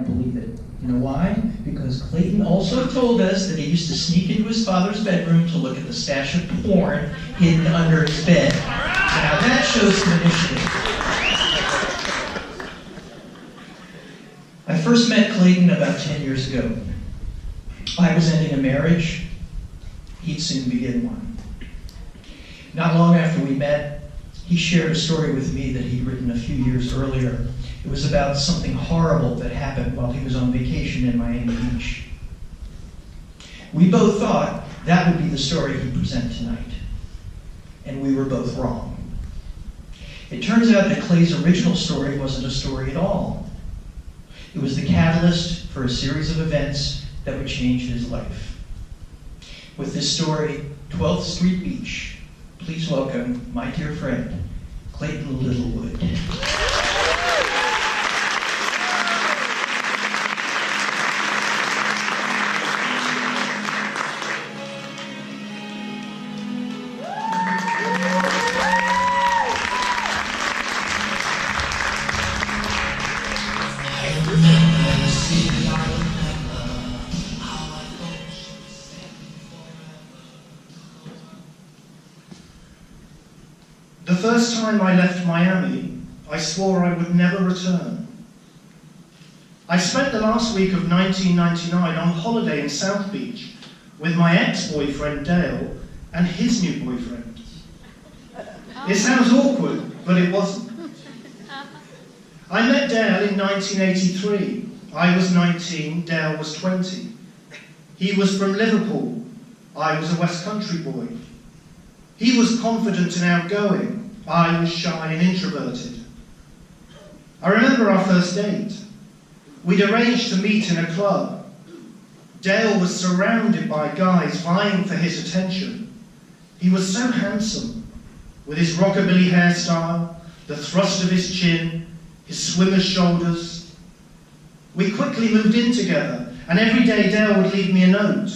don't believe it. You know why? Because Clayton also told us that he used to sneak into his father's bedroom to look at the stash of porn hidden under his bed. Now that shows some initiative. I first met Clayton about 10 years ago. I was ending a marriage. He'd soon begin one. Not long after we met, he shared a story with me that he'd written a few years earlier. It was about something horrible that happened while he was on vacation in Miami Beach. We both thought that would be the story he'd present tonight. And we were both wrong. It turns out that Clay's original story wasn't a story at all. It was the catalyst for a series of events that would change his life. With this story, 12th Street Beach, please welcome my dear friend, Clayton Littlewood. The first time I left Miami, I swore I would never return. I spent the last week of 1999 on holiday in South Beach with my ex-boyfriend Dale and his new boyfriend. It sounds awkward, but it wasn't. I met Dale in 1983. I was 19, Dale was 20. He was from Liverpool. I was a West Country boy. He was confident and outgoing. I was shy and introverted. I remember our first date. We'd arranged to meet in a club. Dale was surrounded by guys vying for his attention. He was so handsome, with his rockabilly hairstyle, the thrust of his chin, his swimmer's shoulders. We quickly moved in together, and every day Dale would leave me a note.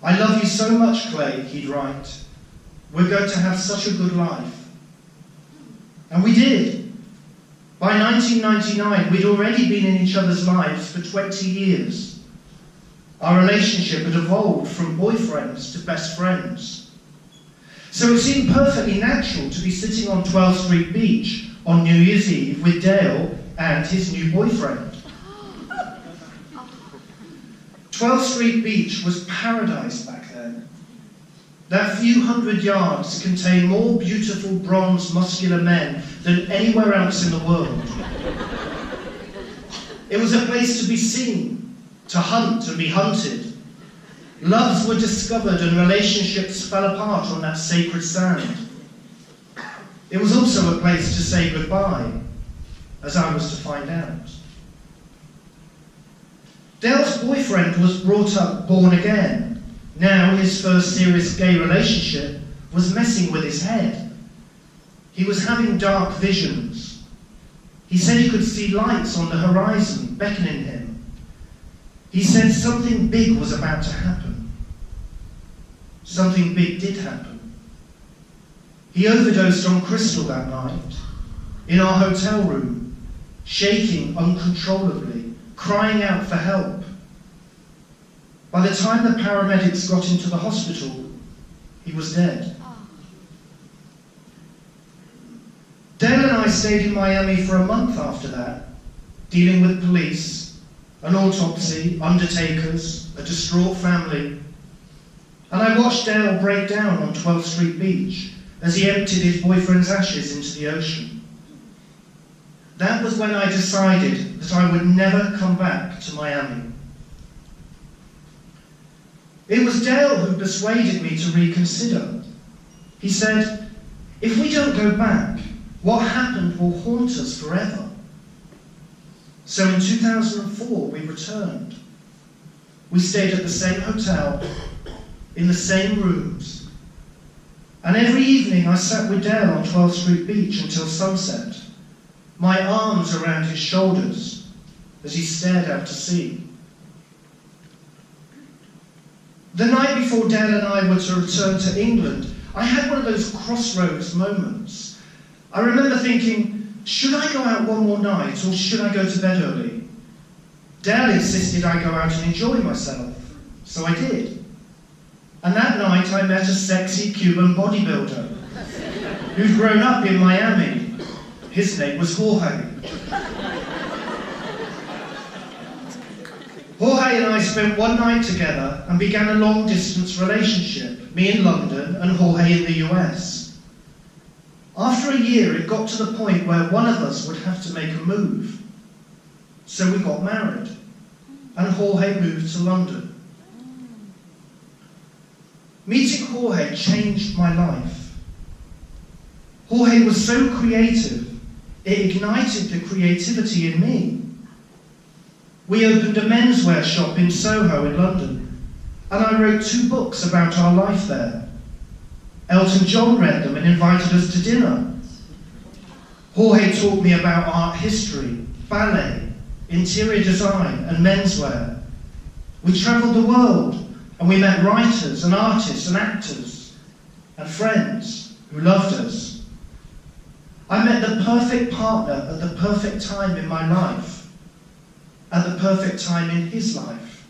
"I love you so much, Clay," he'd write. "We're going to have such a good life." And we did. By 1999, we'd already been in each other's lives for 20 years. Our relationship had evolved from boyfriends to best friends. So it seemed perfectly natural to be sitting on 12th Street Beach on New Year's Eve with Dale and his new boyfriend. 12th Street Beach was paradise back then. That few hundred yards contained more beautiful, bronze, muscular men than anywhere else in the world. It was a place to be seen, to hunt and be hunted. Loves were discovered and relationships fell apart on that sacred sand. It was also a place to say goodbye, as I was to find out. Dale's boyfriend was brought up born again. Now his first serious gay relationship was messing with his head. He was having dark visions. He said he could see lights on the horizon beckoning him. He said something big was about to happen. Something big did happen. He overdosed on crystal that night, in our hotel room, shaking uncontrollably, crying out for help. By the time the paramedics got into the hospital, he was dead. Dale and I stayed in Miami for a month after that, dealing with police, an autopsy, undertakers, a distraught family. And I watched Dale break down on 12th Street Beach as he emptied his boyfriend's ashes into the ocean. That was when I decided that I would never come back to Miami. It was Dale who persuaded me to reconsider. He said, "If we don't go back, what happened will haunt us forever." So in 2004, we returned. We stayed at the same hotel, in the same rooms. And every evening I sat with Dale on 12th Street Beach until sunset, my arms around his shoulders as he stared out to sea. The night before Dale and I were to return to England, I had one of those crossroads moments. I remember thinking, should I go out one more night or should I go to bed early? Dale insisted I go out and enjoy myself, so I did. And that night I met a sexy Cuban bodybuilder who'd grown up in Miami. His name was Jorge. Jorge and I spent one night together and began a long-distance relationship, me in London and Jorge in the US. After a year, it got to the point where one of us would have to make a move. So we got married, and Jorge moved to London. Meeting Jorge changed my life. Jorge was so creative, it ignited the creativity in me. We opened a menswear shop in Soho in London, and I wrote 2 books about our life there. Elton John read them and invited us to dinner. Jorge taught me about art history, ballet, interior design, and menswear. We travelled the world, and we met writers and artists and actors and friends who loved us. I met the perfect partner at the perfect time in my life, at the perfect time in his life.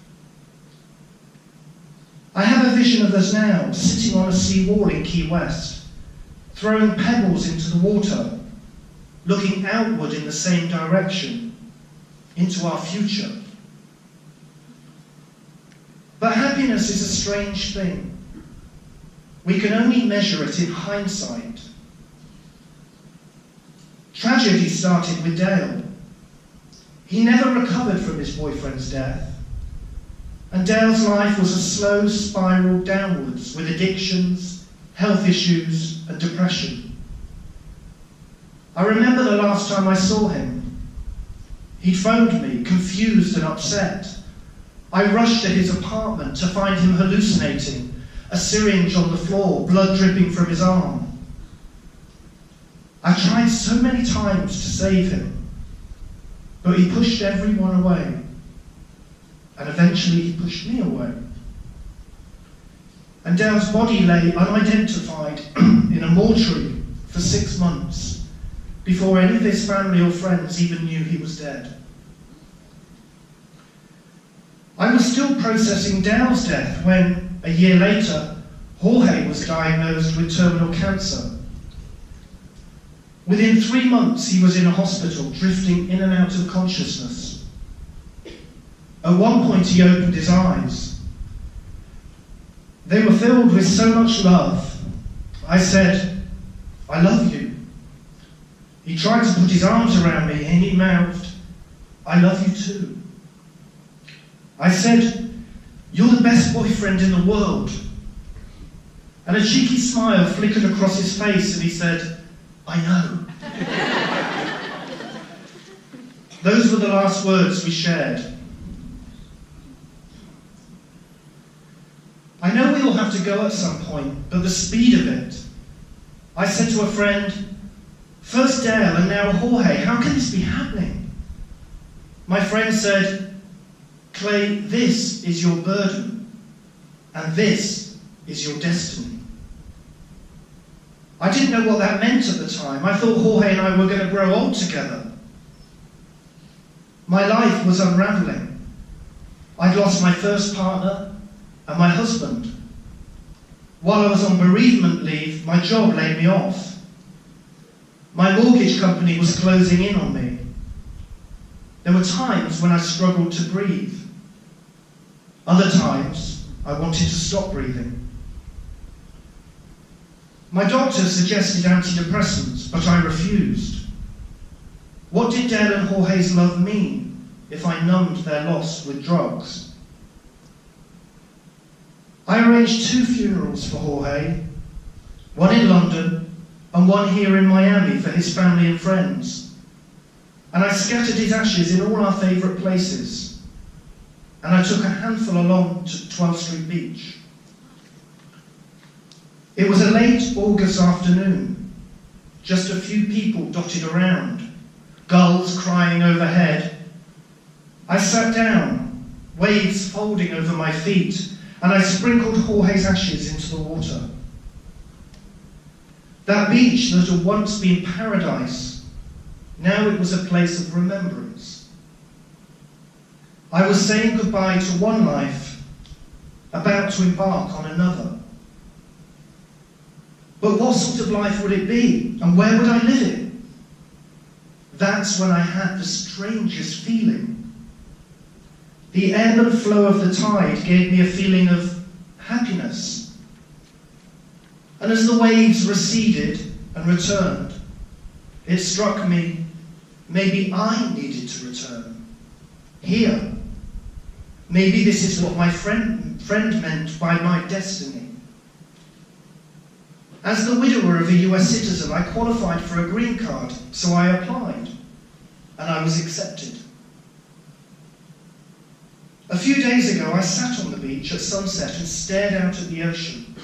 I have a vision of us now, sitting on a sea wall in Key West, throwing pebbles into the water, looking outward in the same direction, into our future. But happiness is a strange thing. We can only measure it in hindsight. Tragedy started with Dale. He never recovered from his boyfriend's death, and Dale's life was a slow spiral downwards with addictions, health issues, and depression. I remember the last time I saw him. He phoned me, confused and upset. I rushed to his apartment to find him hallucinating, a syringe on the floor, blood dripping from his arm. I tried so many times to save him, but he pushed everyone away, and eventually he pushed me away. And Dale's body lay unidentified in a mortuary for 6 months before any of his family or friends even knew he was dead. I was still processing Dale's death when, a year later, Jorge was diagnosed with terminal cancer. Within 3 months, he was in a hospital, drifting in and out of consciousness. At one point, he opened his eyes. They were filled with so much love. I said, "I love you." He tried to put his arms around me, and he mouthed, "I love you too." I said, "You're the best boyfriend in the world." And a cheeky smile flickered across his face, and he said, "I know." Those were the last words we shared. I know we all have to go at some point, but the speed of it. I said to a friend, "First Dale and now Jorge, how can this be happening?" My friend said, "Clay, this is your burden, and this is your destiny." I didn't know what that meant at the time. I thought Jorge and I were going to grow old together. My life was unraveling. I'd lost my first partner and my husband. While I was on bereavement leave, my job laid me off. My mortgage company was closing in on me. There were times when I struggled to breathe. Other times, I wanted to stop breathing. My doctor suggested antidepressants, but I refused. What did Dale and Jorge's love mean if I numbed their loss with drugs? I arranged 2 funerals for Jorge, one in London and one here in Miami for his family and friends. And I scattered his ashes in all our favourite places. And I took a handful along to 12th Street Beach. It was a late August afternoon, just a few people dotted around, gulls crying overhead. I sat down, waves folding over my feet, and I sprinkled Jorge's ashes into the water. That beach that had once been paradise, now it was a place of remembrance. I was saying goodbye to one life, about to embark on another. But what sort of life would it be, and where would I live it? That's when I had the strangest feeling. The ebb and flow of the tide gave me a feeling of happiness. And as the waves receded and returned, it struck me, maybe I needed to return. Here. Maybe this is what my friend meant by my destiny. As the widower of a US citizen, I qualified for a green card, so I applied, and I was accepted. A few days ago, I sat on the beach at sunset and stared out at the ocean.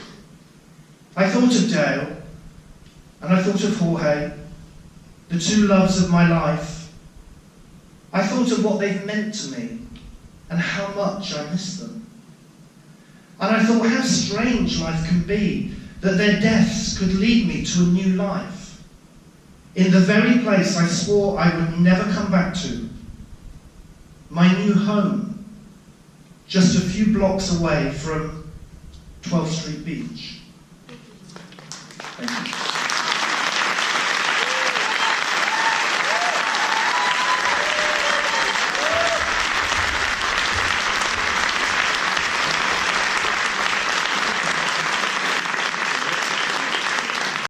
I thought of Dale, and I thought of Jorge, the two loves of my life. I thought of what they've meant to me, and how much I miss them. And I thought how strange life can be, that their deaths could lead me to a new life, in the very place I swore I would never come back to, my new home, just a few blocks away from 12th Street Beach. Thank you.